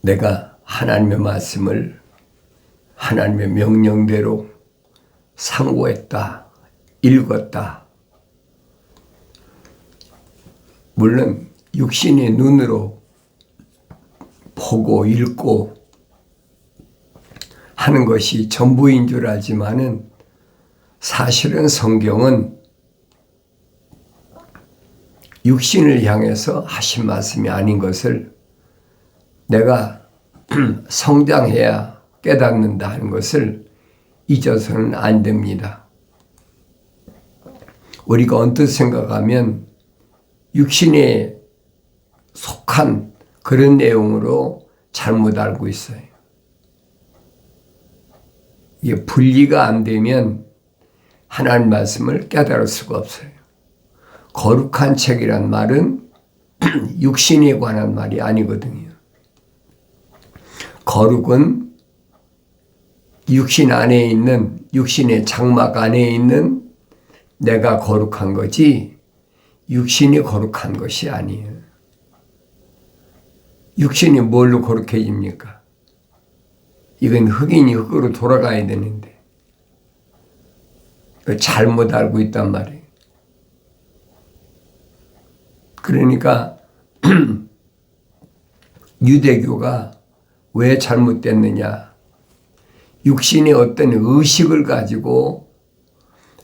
내가 하나님의 말씀을 하나님의 명령대로 상고했다, 읽었다. 물론 육신의 눈으로 보고 읽고 하는 것이 전부인 줄 알지만은 사실은 성경은 육신을 향해서 하신 말씀이 아닌 것을 내가 성장해야 깨닫는다 하는 것을 잊어서는 안 됩니다. 우리가 언뜻 생각하면 육신에 속한 그런 내용으로 잘못 알고 있어요. 이게 분리가 안 되면 하나님 말씀을 깨달을 수가 없어요. 거룩한 책이란 말은 육신에 관한 말이 아니거든요. 거룩은 육신 안에 있는, 육신의 장막 안에 있는 내가 거룩한 거지 육신이 거룩한 것이 아니에요. 육신이 뭘로 거룩해집니까? 이건 흙인이 흙으로 돌아가야 되는데 잘못 알고 있단 말이에요. 그러니까 유대교가 왜 잘못됐느냐? 육신의 어떤 의식을 가지고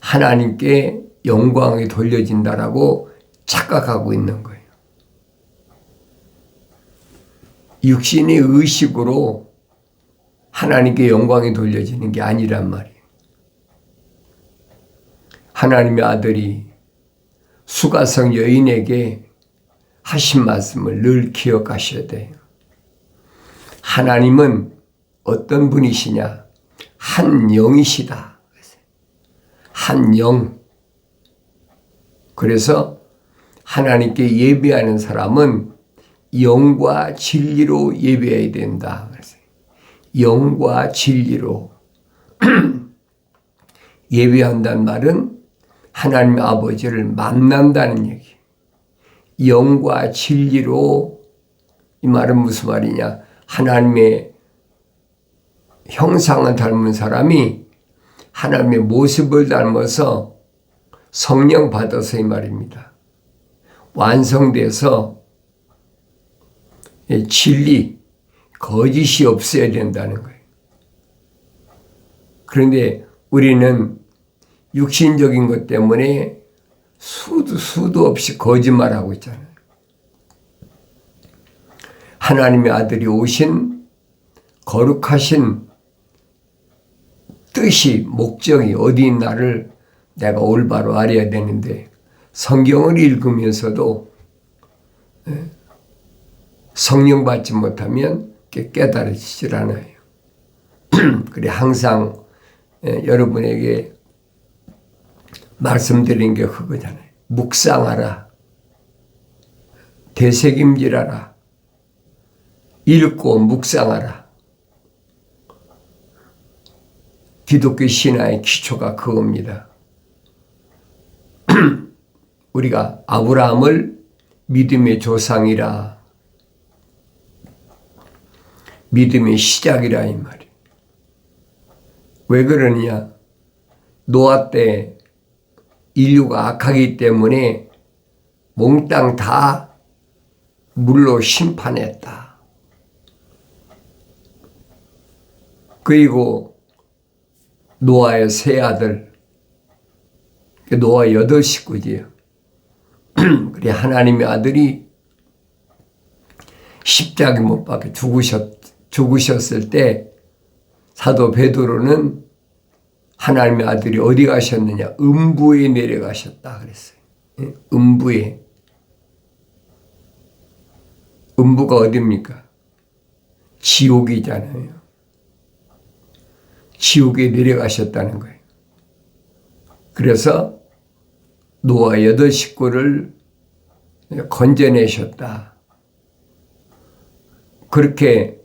하나님께 영광이 돌려진다라고 착각하고 있는 거예요. 육신의 의식으로 하나님께 영광이 돌려지는 게 아니란 말이에요. 하나님의 아들이 수가성 여인에게 하신 말씀을 늘 기억하셔야 돼요. 하나님은 어떤 분이시냐? 한 영이시다. 한 영. 그래서 하나님께 예배하는 사람은 영과 진리로 예배해야 된다. 그래서 영과 진리로 예배한다는 말은 하나님 아버지를 만난다는 얘기. 영과 진리로, 이 말은 무슨 말이냐? 하나님의 형상을 닮은 사람이 하나님의 모습을 닮아서 성령 받아서 이 말입니다. 완성돼서 진리, 거짓이 없어야 된다는 거예요. 그런데 우리는 육신적인 것 때문에 수도 없이 거짓말하고 있잖아요. 하나님의 아들이 오신 거룩하신 뜻이, 목적이 어디 있나를 내가 올바로 알아야 되는데 성경을 읽으면서도 성령 받지 못하면 깨달아지질 않아요. 그래 항상 여러분에게 말씀드린 게 그거잖아요. 묵상하라. 되새김질하라. 읽고 묵상하라. 기독교 신화의 기초가 그겁니다. 우리가 아브라함을 믿음의 조상이라, 믿음의 시작이라 이 말이에요. 왜 그러느냐? 노아 때 인류가 악하기 때문에 몽땅 다 물로 심판했다. 그리고 노아의 세 아들, 노아 8식구지요. 그래 하나님의 아들이 십자가 못 박혀 죽으셨을 때 사도 베드로는 하나님의 아들이 어디 가셨느냐? 음부에 내려가셨다 그랬어요. 음부에. 음부가 어디입니까? 지옥이잖아요. 지옥에 내려가셨다는 거예요. 그래서 노아 8식구를 건져내셨다. 그렇게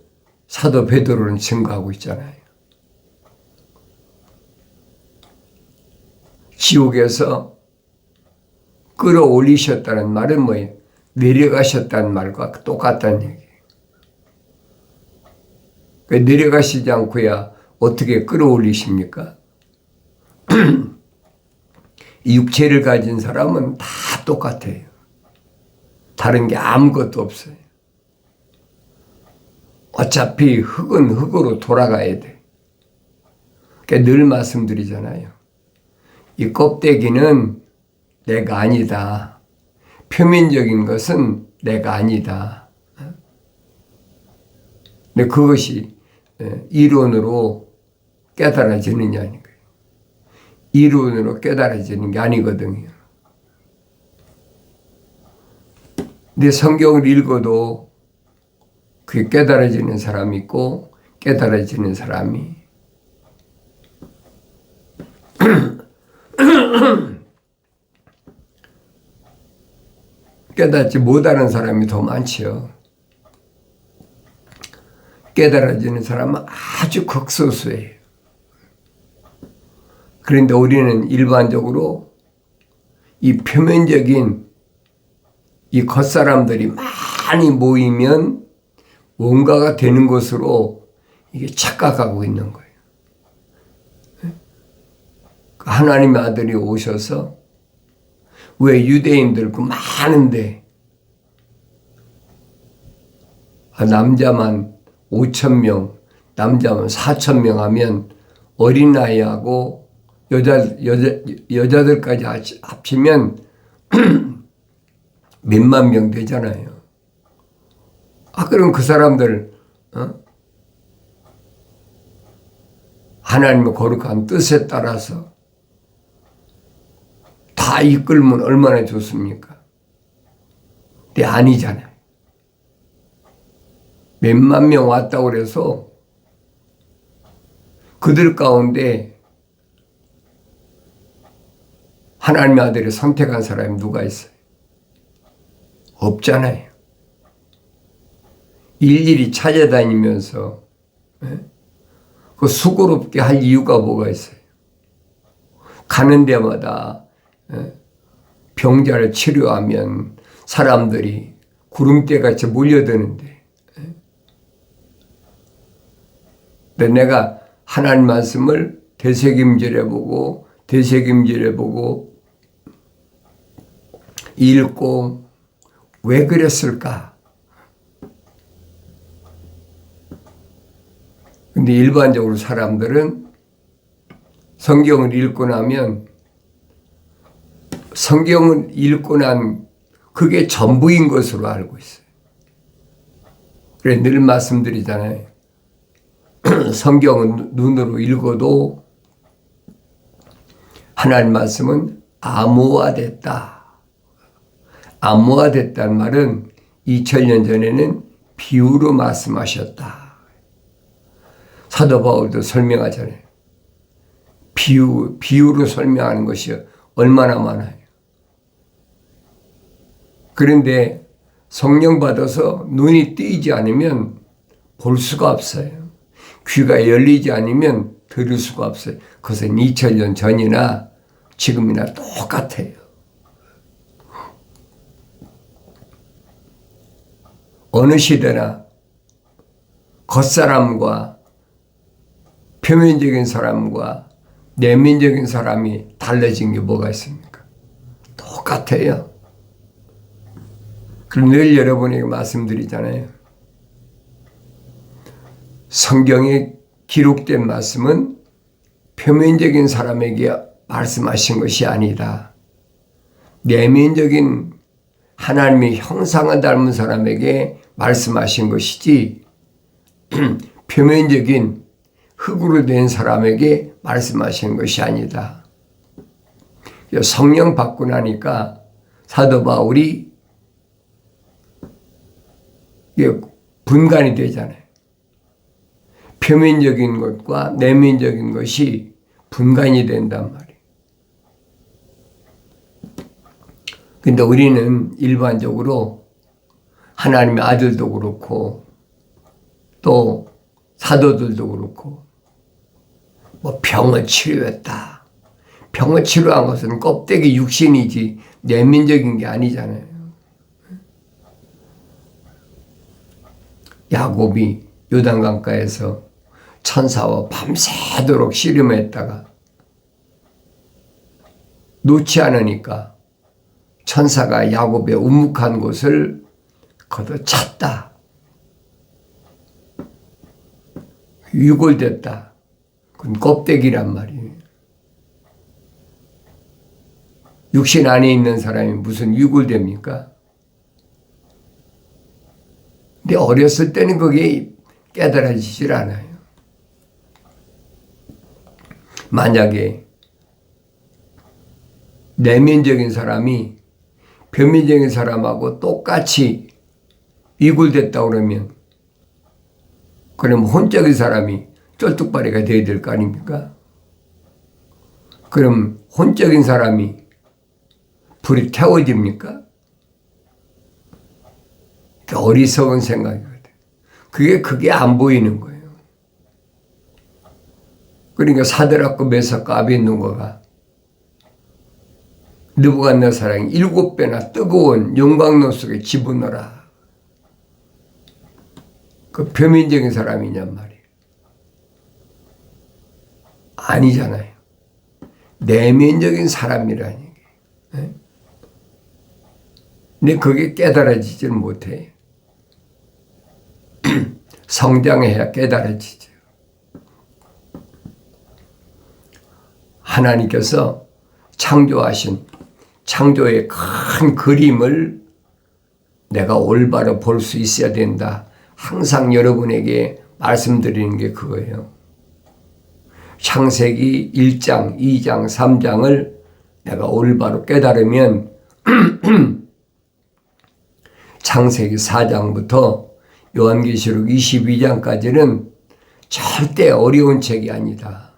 사도 베드로는 증거하고 있잖아요. 지옥에서 끌어올리셨다는 말은 뭐예요? 내려가셨다는 말과 똑같다는 얘기예요. 내려가시지 않고야 어떻게 끌어올리십니까? 육체를 가진 사람은 다 똑같아요. 다른 게 아무것도 없어요. 어차피 흙은 흙으로 돌아가야 돼. 그러니까 늘 말씀드리잖아요. 이 껍데기는 내가 아니다. 표면적인 것은 내가 아니다. 근데 그것이 이론으로 깨달아지느냐는 거예요. 이론으로 깨달아지는 게 아니거든요. 근데 성경을 읽어도 그게 깨달아지는 사람이 있고 깨달아지는 사람이 깨닫지 못하는 사람이 더 많지요. 깨달아지는 사람은 아주 극소수예요. 그런데 우리는 일반적으로 이 표면적인 이 겉사람들이 많이 모이면 뭔가가 되는 것으로 이게 착각하고 있는 거예요. 하나님의 아들이 오셔서 왜 유대인들 그 많은데 남자만 5,000명, 남자만 4,000명 하면 어린아이하고 여자들까지 합치면 몇만 명 되잖아요. 그럼 그 사람들 하나님의 거룩한 뜻에 따라서 다 이끌면 얼마나 좋습니까? 근데 아니잖아요. 몇만 명 왔다고 그래서 그들 가운데 하나님의 아들을 선택한 사람이 누가 있어요? 없잖아요. 일일이 찾아다니면서 그 수고롭게 할 이유가 뭐가 있어요? 가는 데마다 병자를 치료하면 사람들이 구름대같이 몰려드는데 근데 내가 하나님 말씀을 되새김질해보고 읽고 왜 그랬을까? 근데 일반적으로 사람들은 성경을 읽고 나면 성경을 읽고 난 그게 전부인 것으로 알고 있어요. 그래 늘 말씀드리잖아요. 성경은 눈으로 읽어도 하나님 말씀은 암호화됐다. 암호화됐다는 말은 2000년 전에는 비유로 말씀하셨다. 사도 바울도 설명하잖아요. 비유로 설명하는 것이 얼마나 많아요. 그런데 성령 받아서 눈이 뜨이지 않으면 볼 수가 없어요. 귀가 열리지 않으면 들을 수가 없어요. 그것은 2000년 전이나 지금이나 똑같아요. 어느 시대나 겉사람과 표면적인 사람과 내면적인 사람이 달라진 게 뭐가 있습니까? 똑같아요. 그럼 늘 여러분에게 말씀드리잖아요. 성경에 기록된 말씀은 표면적인 사람에게 말씀하신 것이 아니다. 내면적인 하나님의 형상을 닮은 사람에게 말씀하신 것이지 표면적인 흙으로 된 사람에게 말씀하시는 것이 아니다. 성령 받고 나니까 사도 바울이 분간이 되잖아요. 표면적인 것과 내면적인 것이 분간이 된단 말이에요. 근데 우리는 일반적으로 하나님의 아들도 그렇고 또 사도들도 그렇고 뭐 병을 치료했다. 병을 치료한 것은 껍데기 육신이지 내면적인 게 아니잖아요. 야곱이 요단강가에서 천사와 밤새도록 씨름했다가 놓지 않으니까 천사가 야곱의 우묵한 곳을 걷어찼다. 유골됐다. 그건 껍데기란 말이에요. 육신 안에 있는 사람이 무슨 유골됩니까? 근데 어렸을 때는 그게 깨달아지질 않아요. 만약에 내면적인 사람이 표면적인 사람하고 똑같이 이굴됐다 그러면 그럼 혼적인 사람이 쩔뚝발이가 돼야 될 거 아닙니까? 그럼 혼적인 사람이 불이 태워집니까? 어리석은 생각이거든. 그게 안 보이는 거예요. 그러니까 사드락과 메삭과 아벳느고가 느부갓네살이 7배나 뜨거운 용광로 속에 집어넣어라. 그 표면적인 사람이냔 말이에요. 아니잖아요. 내면적인 사람이라는 게. 네? 근데 그게 깨달아지질 못해요. 성장해야 깨달아지죠. 하나님께서 창조하신 창조의 큰 그림을 내가 올바로 볼 수 있어야 된다. 항상 여러분에게 말씀드리는 게 그거예요. 창세기 1장, 2장, 3장을 내가 올바로 깨달으면 창세기 4장부터 요한계시록 22장까지는 절대 어려운 책이 아니다.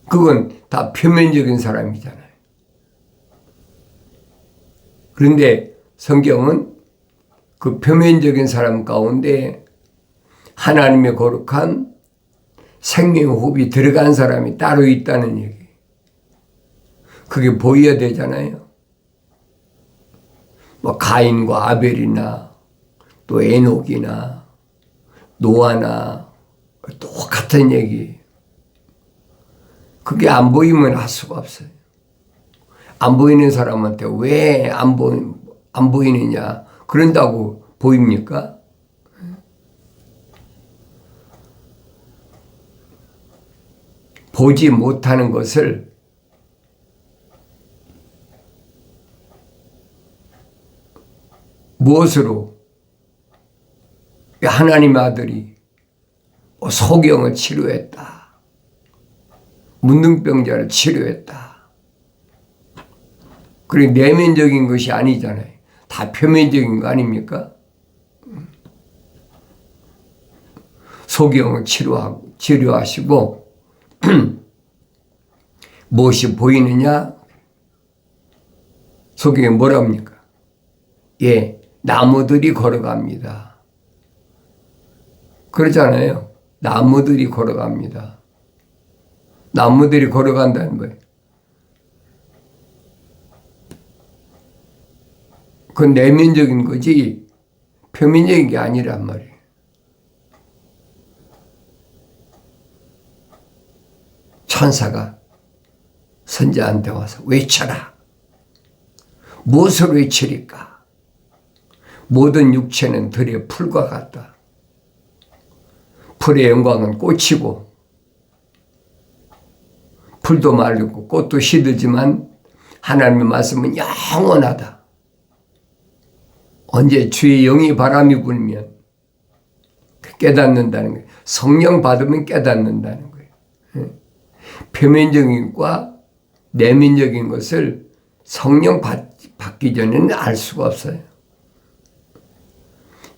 그건 다 표면적인 사람이잖아요. 그런데 성경은 그 표면적인 사람 가운데 하나님의 거룩한 생명의 호흡이 들어간 사람이 따로 있다는 얘기. 그게 보여야 되잖아요. 뭐 가인과 아벨이나 또 에녹이나 노아나 똑같은 얘기. 그게 안 보이면 할 수가 없어요. 안 보이는 사람한테 왜 안 보이느냐 그런다고 보입니까? 보지 못하는 것을 무엇으로 하나님의 아들이 소경을 치료했다. 문둥병자를 치료했다. 그리고 내면적인 것이 아니잖아요. 다 표면적인 거 아닙니까? 소경을 치료하시고 무엇이 보이느냐? 소경이 뭐라 합니까? 예, 나무들이 걸어갑니다. 그러잖아요. 나무들이 걸어갑니다. 나무들이 걸어간다는 거예요. 그건 내면적인 거지 표면적인 게 아니란 말이에요. 천사가 선지자한테 와서 외쳐라. 무엇을 외치리까? 모든 육체는 들의 풀과 같다. 풀의 영광은 꽃이고 풀도 마르고 꽃도 시들지만 하나님의 말씀은 영원하다. 언제 주의 영이 바람이 불면 깨닫는다는 거예요. 성령 받으면 깨닫는다는 거예요. 표면적인 것과 내면적인 것을 성령 받기 전에는 알 수가 없어요.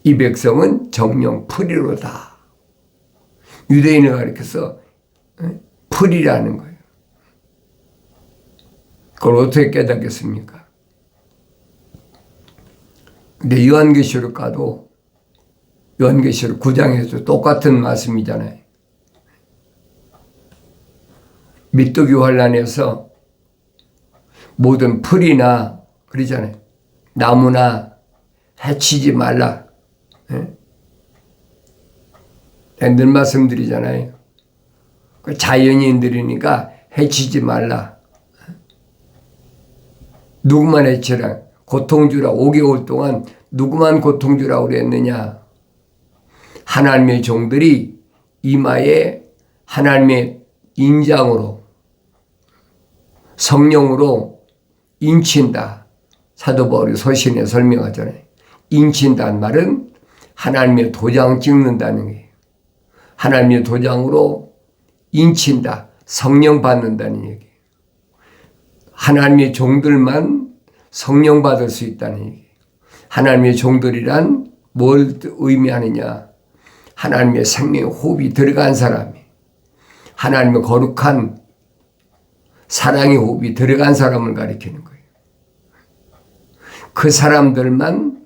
이 백성은 정령 풀이로다. 유대인을 가리켜서 풀이라는 거예요. 그걸 어떻게 깨닫겠습니까? 근데 요한계시록 가도 요한계시록 9장에서 똑같은 말씀이잖아요. 미뚜기 환란에서 모든 풀이나 그러잖아요. 나무나 해치지 말라. 내가 늘 말씀드리잖아요. 그 자연인들이니까 해치지 말라. 누구만 해치라. 고통 주라. 5개월 동안 누구만 고통 주라고 그랬느냐. 하나님의 종들이 이마에 하나님의 인장으로 성령으로 인친다. 사도 바울이 서신에 설명하잖아요. 인친다는 말은 하나님의 도장 찍는다는 거예요. 하나님의 도장으로 인친다. 성령 받는다는 얘기예요. 하나님의 종들만 성령 받을 수 있다는 얘기예요. 하나님의 종들이란 뭘 의미하느냐. 하나님의 생명의 호흡이 들어간 사람이, 하나님의 거룩한 사랑의 호흡이 들어간 사람을 가리키는 거예요. 그 사람들만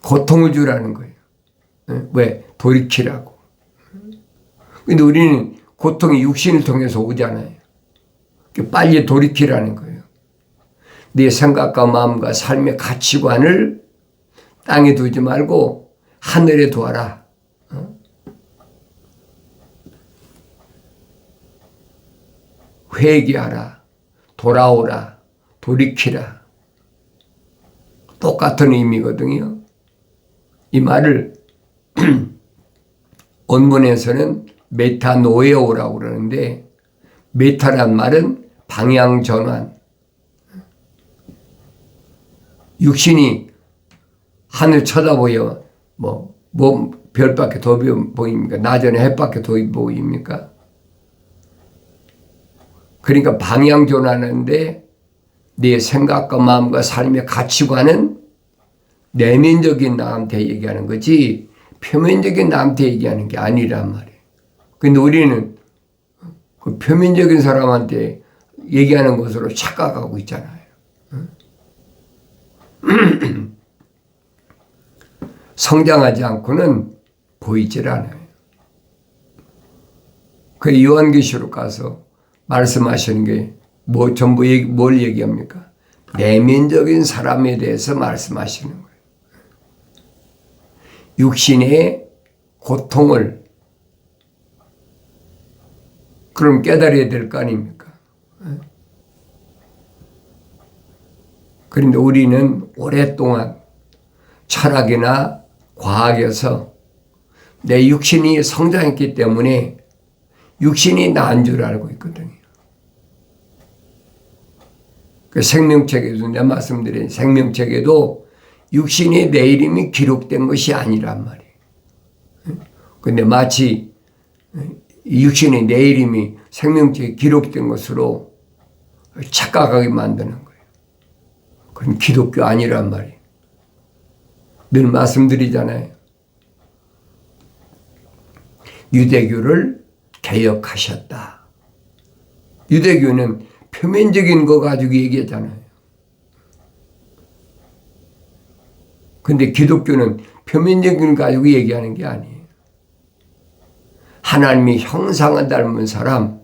고통을 주라는 거예요. 왜? 돌이키라고. 근데 우리는 고통이 육신을 통해서 오잖아요. 빨리 돌이키라는 거예요. 네 생각과 마음과 삶의 가치관을 땅에 두지 말고 하늘에 두어라. 회개하라. 돌아오라. 돌이키라. 똑같은 의미거든요. 이 말을 원문에서는 메타노에오라고 그러는데, 메타란 말은 방향 전환. 육신이 하늘 쳐다보여 뭐 별밖에 더 보입니까? 낮에는 햇밖에 더 보입니까? 그러니까 방향 전환하는데 내 생각과 마음과 삶의 가치관은 내면적인 나한테 얘기하는 거지 표면적인 나한테 얘기하는 게 아니란 말이에요. 근데 우리는 그 표면적인 사람한테 얘기하는 것으로 착각하고 있잖아요. 성장하지 않고는 보이질 않아요. 그 요한계시록 가서 말씀하시는 게 전부 뭘 얘기합니까? 내면적인 사람에 대해서 말씀하시는 거예요. 육신의 고통을 그럼 깨달아야 될 거 아닙니까? 그런데 우리는 오랫동안 철학이나 과학에서 내 육신이 성장했기 때문에 육신이 나은 줄 알고 있거든요. 그 생명책에도 내가 말씀드린 생명책에도 육신이 내 이름이 기록된 것이 아니란 말이에요. 근데 마치 육신이 내 이름이 생명책에 기록된 것으로 착각하게 만드는 거예요. 그건 기독교 아니란 말이에요. 늘 말씀드리잖아요. 유대교를 개혁하셨다. 유대교는 표면적인 거 가지고 얘기하잖아요. 근데 기독교는 표면적인 거 가지고 얘기하는 게 아니에요. 하나님의 형상을 닮은 사람,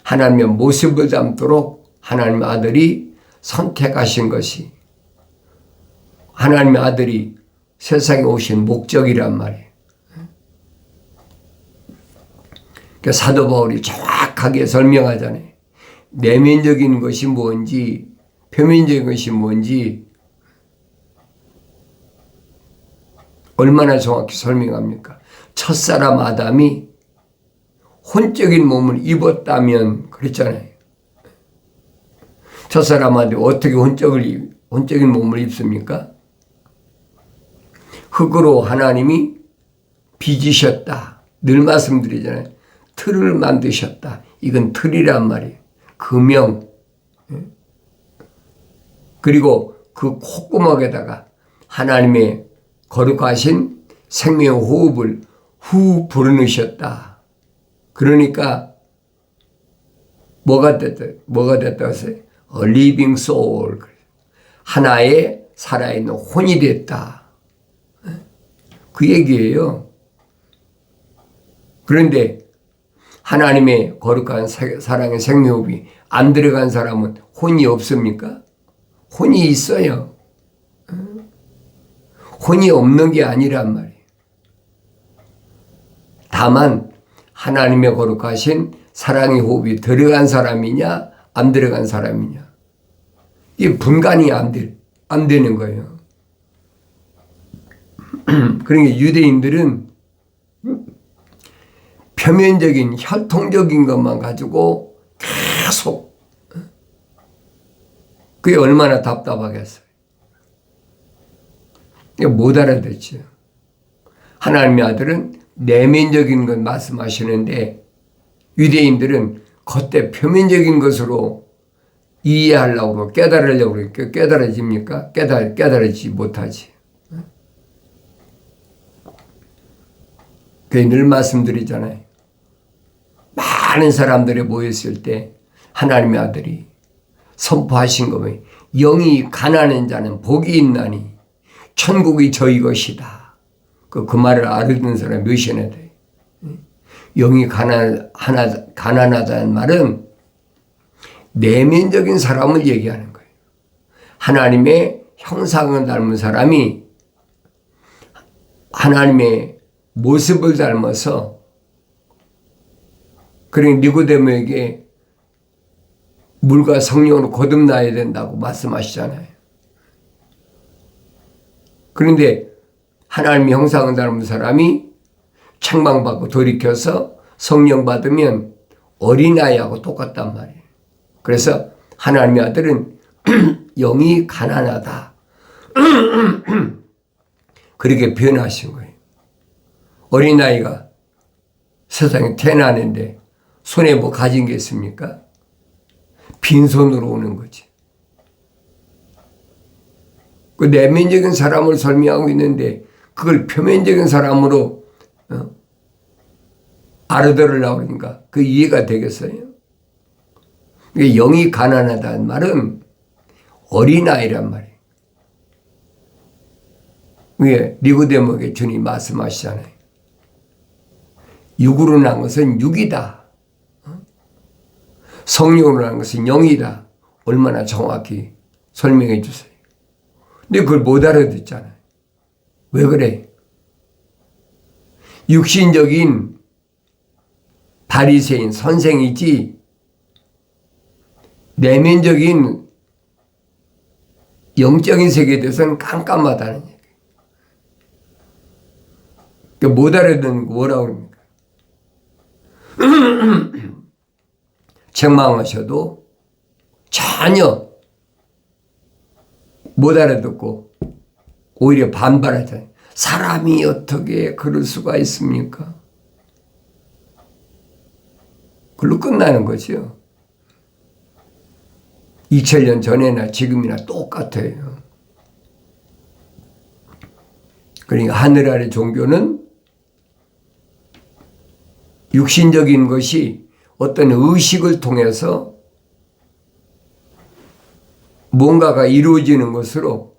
하나님의 모습을 닮도록 하나님의 아들이 선택하신 것이 하나님의 아들이 세상에 오신 목적이란 말이에요. 그러니까 사도 바울이 정확하게 설명하잖아요. 내면적인 것이 뭔지, 표면적인 것이 뭔지 얼마나 정확히 설명합니까? 첫사람 아담이 혼적인 몸을 입었다면 그랬잖아요. 첫사람 아담이 어떻게 혼적인 몸을 입습니까? 흙으로 하나님이 빚으셨다. 늘 말씀드리잖아요. 틀을 만드셨다. 이건 틀이란 말이에요. 금형. 그리고 그 콧구멍에다가 하나님의 거룩하신 생명의 호흡을 후 불어넣으셨다. 그러니까 뭐가 됐다 하세요? A living soul. 하나의 살아있는 혼이 됐다. 그 얘기예요. 그런데 하나님의 거룩한 사랑의 생명호흡이 안 들어간 사람은 혼이 없습니까? 혼이 있어요. 혼이 없는 게 아니란 말이에요. 다만 하나님의 거룩하신 사랑의 호흡이 들어간 사람이냐 안 들어간 사람이냐, 이게 분간이 안 되는 거예요. 그러니까 유대인들은 표면적인 혈통적인 것만 가지고 계속, 그게 얼마나 답답하겠어요. 못 알아듣죠. 하나님의 아들은 내면적인 것 말씀하시는데 유대인들은 겉에 표면적인 것으로 이해하려고 깨달으려고 그러니까 깨달아집니까? 깨달아지지 못하지. 그게 늘 말씀드리잖아요. 많은 사람들이 모였을 때 하나님의 아들이 선포하신 거면 영이 가난한 자는 복이 있나니 천국이 저희 것이다. 그 말을 알아듣는 사람이 몇이나 돼. 영이 가난하다는 말은 내면적인 사람을 얘기하는 거예요. 하나님의 형상을 닮은 사람이 하나님의 모습을 닮아서, 그러니 니고데모에게 물과 성령으로 거듭나야 된다고 말씀하시잖아요. 그런데 하나님의 형상을 닮은 사람이 책망받고 돌이켜서 성령 받으면 어린아이하고 똑같단 말이에요. 그래서 하나님의 아들은 영이 가난하다. 그렇게 표현하신 거예요. 어린아이가 세상에 태어나는데 손에 뭐 가진 게 있습니까? 빈손으로 오는 거지. 그 내면적인 사람을 설명하고 있는데 그걸 표면적인 사람으로 알아들으려고 하니까 그 이해가 되겠어요? 영이 가난하다는 말은 어린아이란 말이에요. 왜 니고데모에게 주님 말씀하시잖아요. 육으로 난 것은 육이다. 성령으로 난 것은 영이다. 얼마나 정확히 설명해 주세요. 근데 그걸 못 알아듣잖아요. 왜 그래? 육신적인 바리새인 선생이지 내면적인 영적인 세계에 대해서는 깜깜하다는 얘기예요. 그러니까 못 알아듣는 거 뭐라고 합니까? 책망하셔도 전혀 못 알아듣고 오히려 반발하잖아요. 사람이 어떻게 그럴 수가 있습니까? 그걸로 끝나는 거죠. 2000년 전에나 지금이나 똑같아요. 그러니까 하늘 아래 종교는 육신적인 것이 어떤 의식을 통해서 뭔가가 이루어지는 것으로,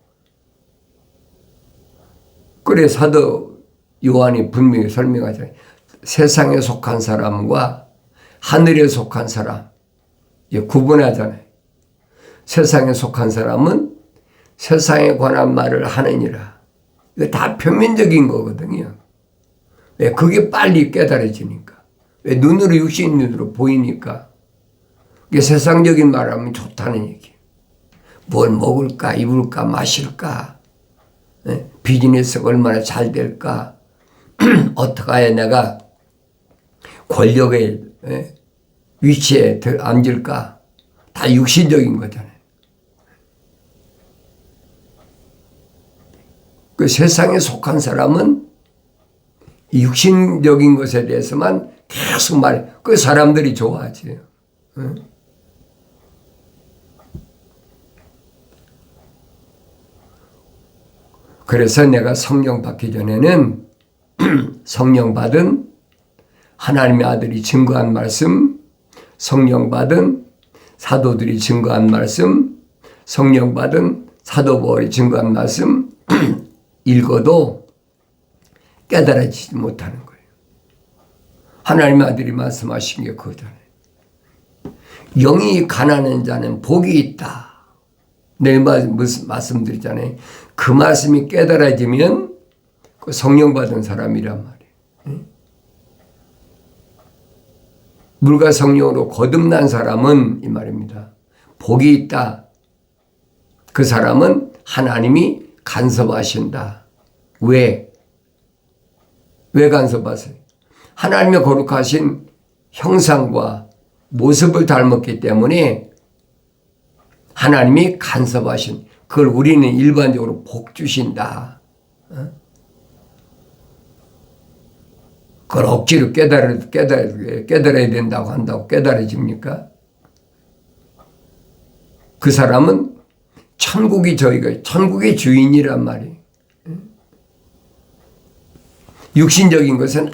그래 사도 요한이 분명히 설명하잖아요. 세상에 속한 사람과 하늘에 속한 사람 구분하잖아요. 세상에 속한 사람은 세상에 관한 말을 하느니라. 이거 다 표면적인 거거든요. 왜? 그게 빨리 깨달아지니까. 왜? 눈으로, 육신 눈으로 보이니까. 이게 세상적인 말하면 좋다는 얘기예요. 뭘 먹을까, 입을까, 마실까, 비즈니스가 얼마나 잘 될까, 어떻게 해야 내가 권력의 위치에 앉을까, 다 육신적인 거잖아요. 그 세상에 속한 사람은 육신적인 것에 대해서만 계속 말해. 그 사람들이 좋아하지. 그래서 내가 성령 받기 전에는 성령 받은 하나님의 아들이 증거한 말씀, 성령 받은 사도들이 증거한 말씀, 성령 받은 사도 바울이 증거한 말씀 읽어도 깨달아지지 못하는 거예요. 하나님의 아들이 말씀하신 게 그거잖아요. 영이 가난한 자는 복이 있다. 내일 말씀드리잖아요. 그 말씀이 깨달아지면 그 성령 받은 사람이란 말이에요. 물과 성령으로 거듭난 사람은 이 말입니다. 복이 있다. 그 사람은 하나님이 간섭하신다. 왜? 왜 간섭하세요? 하나님의 거룩하신 형상과 모습을 닮았기 때문에 하나님이 간섭하신, 그걸 우리는 일반적으로 복 주신다. 그걸 억지로 깨달아야 된다고 한다고 깨달아집니까? 그 사람은 천국의 주인이란 말이에요. 육신적인 것은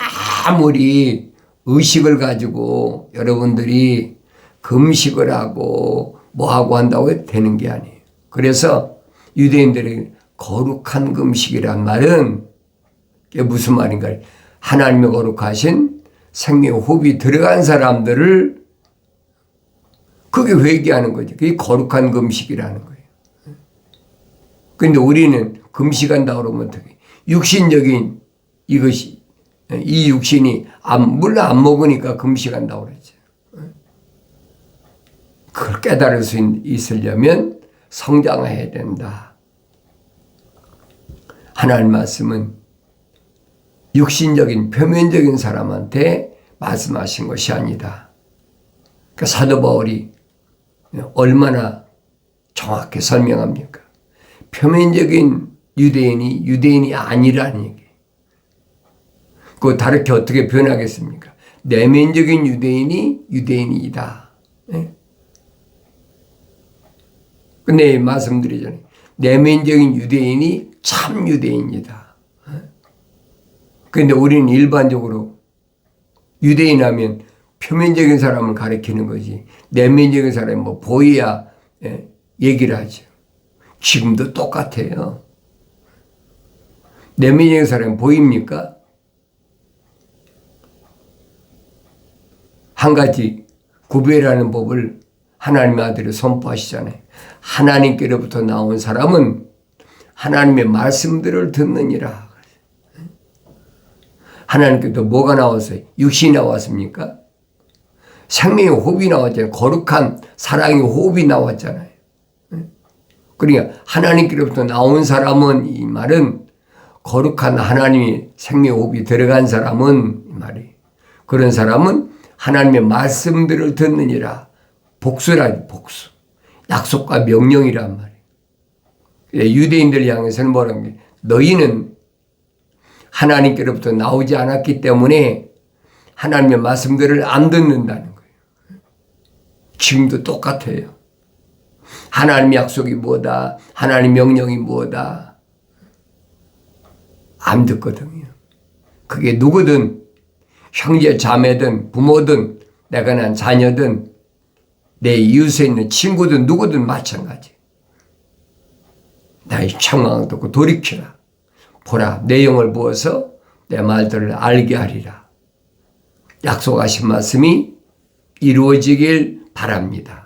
아무리 의식을 가지고 여러분들이 금식을 하고 뭐하고 한다고 되는 게 아니에요. 그래서 유대인들이 거룩한 금식이란 말은 그게 무슨 말인가? 하나님의 거룩하신 생명의 호흡이 들어간 사람들을 그게 회개하는 거죠. 그게 거룩한 금식이라는 거예요. 그런데 우리는 금식한다 그러면 어떻게? 육신적인 이것이, 이 육신이 물론 안 먹으니까 금식한다고 그러죠. 그걸 깨달을 수 있으려면 성장해야 된다. 하나님 말씀은 육신적인 표면적인 사람한테 말씀하신 것이 아니다. 그러니까 사도 바울이 얼마나 정확히 설명합니까? 표면적인 유대인이 아니라는 얘기. 그거 다르게 어떻게 변하겠습니까? 내면적인 유대인이다. 근데 말씀드리잖아요. 내면적인 유대인이 참 유대인이다. 그런데 우리는 일반적으로 유대인 하면 표면적인 사람을 가리키는 거지, 내면적인 사람이 뭐 보여야 얘기를 하죠. 지금도 똑같아요. 내면적인 사람이 보입니까? 한 가지 구별하는 법을 하나님의 아들이 선포하시잖아요. 하나님께로부터 나온 사람은 하나님의 말씀들을 듣느니라. 하나님께도 뭐가 나왔어요? 육신이 나왔습니까? 생명의 호흡이 나왔잖아요. 거룩한 사랑의 호흡이 나왔잖아요. 그러니까 하나님께로부터 나온 사람은, 이 말은 거룩한 하나님의 생명의 호흡이 들어간 사람은, 이 말이 그런 사람은 하나님의 말씀들을 듣느니라. 복수라니, 복수. 약속과 명령이란 말이에요. 유대인들 향해서는 뭐라는 게, 너희는 하나님께로부터 나오지 않았기 때문에 하나님의 말씀들을 안 듣는다는 거예요. 지금도 똑같아요. 하나님의 약속이 뭐다, 하나님의 명령이 뭐다, 안 듣거든요. 그게 누구든, 형제 자매든 부모든 내가 난 자녀든 내 이웃에 있는 친구든 누구든 마찬가지. 나의 청망을 듣고 돌이키라. 보라, 내 영을 부어서 내 말들을 알게 하리라. 약속하신 말씀이 이루어지길 바랍니다.